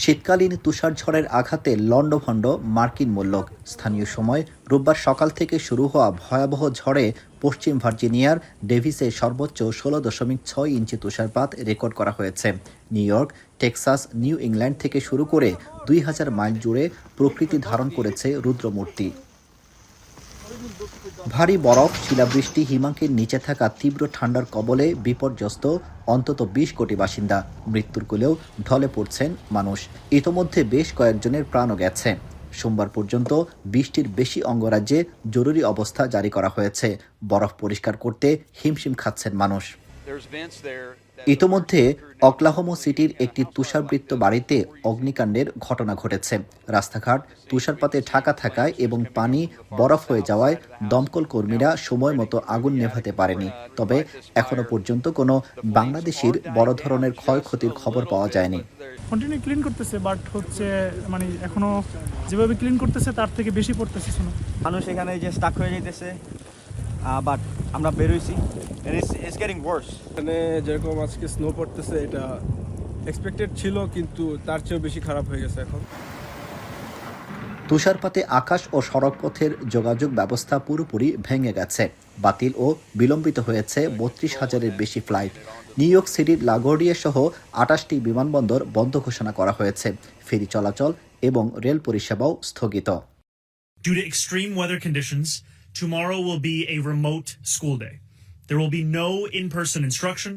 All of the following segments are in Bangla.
শীতকালীন তুষারঝড়ের আঘাতে লণ্ডভণ্ড মার্কিন মূল্যক। স্থানীয় সময় রোববার সকাল থেকে শুরু হওয়া ভয়াবহ ঝড়ে পশ্চিম ভার্জিনিয়ার ডেভিসে সর্বোচ্চ 16.6 ইঞ্চি তুষারপাত রেকর্ড করা হয়েছে। New York, Texas, new England থেকে শুরু করে 2000 মাইল জুড়ে প্রকৃতি ধারণ করেছে রুদ্রমূর্তি। ভারী বরফ, শিলাবৃষ্টি, হিমাঙ্কের নিচে থাকা তীব্র ঠান্ডার কবলে বিপর্যস্ত অন্তত 20 কোটি বাসিন্দা। মৃত্যুর কোলেও ঢলে পড়ছেন মানুষ। ইতোমধ্যে বেশ কয়েকজনের প্রাণও গেছে। সোমবার পর্যন্ত 20টির বেশি অঙ্গরাজ্যে জরুরি অবস্থা জারি করা হয়েছে। বরফ পরিষ্কার করতে হিমশিম খাচ্ছেন মানুষ। ইতোমধ্যে অক্লাহোমা সিটির একটি তুষারবৃত্ত বাড়িতে অগ্নিকাণ্ডের ঘটনা ঘটেছে। রাস্তাঘাট তুষারপাতে ঢাকা থাকায় এবং পানি বরফ হয়ে যাওয়ায় দমকল কর্মীরা সময় মতো আগুন নেভাতে পারেনি। তবে এখনো পর্যন্ত কোনো বাংলাদেশির বড় ধরনের ক্ষয়ক্ষতির খবর পাওয়া যায়নি। কন্টিনিউ ক্লিন করতেছে, বাট হচ্ছে মানে এখনো যেভাবে ক্লিন করতেছে তার থেকে বেশি পড়তেছে। মানুষ এখানে যে স্টাক হয়ে যেতেছে, বাট আমরা বেরোইছি। It's getting worse. এখানে যেরকম আজকে স্নো পড়তেছে এটা এক্সপেক্টেড ছিল, কিন্তু তার চেয়েও বেশি খারাপ হয়ে গেছে এখন। তুষারপাতে আকাশ ও সড়কপথের যোগাযোগ ব্যবস্থা পুরোপুরি ভেঙে গেছে। বাতিল ও বিলম্বিত হয়েছে 32,000-এর বেশি ফ্লাইট। নিউ ইয়র্ক সিটির লাগোর্ডিয়া সহ 28টি বিমানবন্দর বন্ধ ঘোষণা করা হয়েছে। ফেরি চলাচল এবং রেল পরিষেবাও স্থগিত। Due to extreme weather conditions, tomorrow will be a remote school day. There will be no in-person instruction.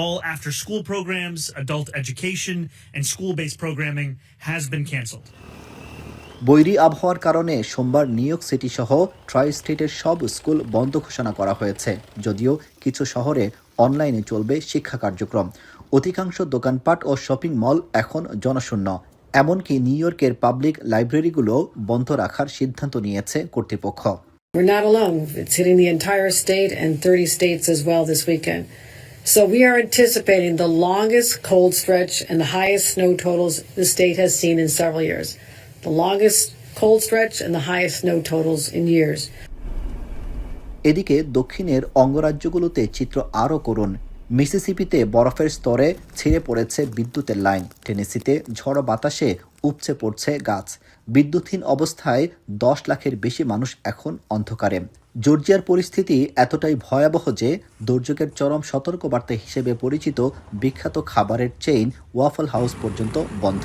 All after-school programs, adult education, and school-based programming has been canceled. বৈরী আবহাওয়ার কারণে সোমবার নিউ ইয়র্ক সিটি সহ ট্রাই স্টেটের সব স্কুল বন্ধ ঘোষণা করা হয়েছে। যদিও কিছু শহরে অনলাইনে চলবে শিক্ষা কার্যক্রম। অধিকাংশ দোকানপাট ও শপিং মল এখন জনশূন্য। এমনকি নিউ ইয়র্কের পাবলিক লাইব্রেরিগুলো বন্ধ রাখার সিদ্ধান্ত নিয়েছে কর্তৃপক্ষ। We're not alone. It's hitting the entire state and 30 states as well this weekend. So we are anticipating the longest cold stretch and the highest snow totals the state has seen in several years. The longest cold stretch and the highest snow totals in years. এদিকে দক্ষিণের অঙ্গরাজ্যগুলোতে চিত্র আরও করুন। মিসিসিপিতে বরফের স্তরে ছিঁড়ে পড়েছে বিদ্যুতের লাইন। টেনেসিতে ঝড়ো বাতাসে উপচে পড়ছে গাছ। বিদ্যুৎহীন অবস্থায় 10 লাখের বেশি মানুষ এখন অন্ধকারে। জর্জিয়ার পরিস্থিতি এতটাই ভয়াবহ যে দুর্যোগের চরম সতর্কবার্তা হিসেবে পরিচিত বিখ্যাত খাবারের চেইন ওয়াফল হাউস পর্যন্ত বন্ধ।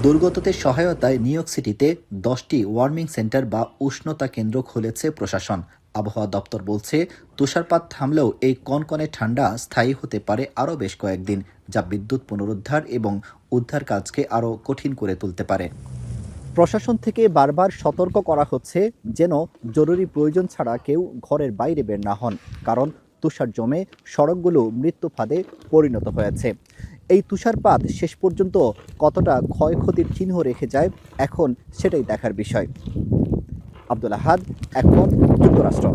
দুর্গতদের সহায়তায় নিউ ইয়র্ক সিটিতে 10টি ওয়ার্মিং সেন্টার বা উষ্ণতা কেন্দ্র খুলেছে প্রশাসন। আবহাওয়া দপ্তর বলছে, তুষারপাত থামলেও এই কনকনে ঠান্ডা স্থায়ী হতে পারে আরও বেশ কয়েকদিন, যা বিদ্যুৎ পুনরুদ্ধার এবং উদ্ধার কাজকে আরও কঠিন করে তুলতে পারে। প্রশাসন থেকে বারবার সতর্ক করা হচ্ছে যেন জরুরি প্রয়োজন ছাড়া কেউ ঘরের বাইরে বের না হন, কারণ তুষার জমে সড়কগুলো মৃত্যু ফাঁদে পরিণত হয়েছে। এই তুষারপাত শেষ পর্যন্ত কতটা ক্ষয়ক্ষতির চিহ্ন রেখে যায় এখন সেটাই দেখার বিষয়। আব্দুল আহাদ, এখন যুক্তরাষ্ট্র।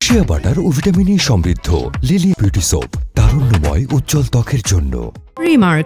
শিয়া বাটার ও ভিটামিন ই সমৃদ্ধ লিলি বিউটি সোপ, তারুণ্যময় উজ্জ্বল ত্বকের জন্য। রিমার্ক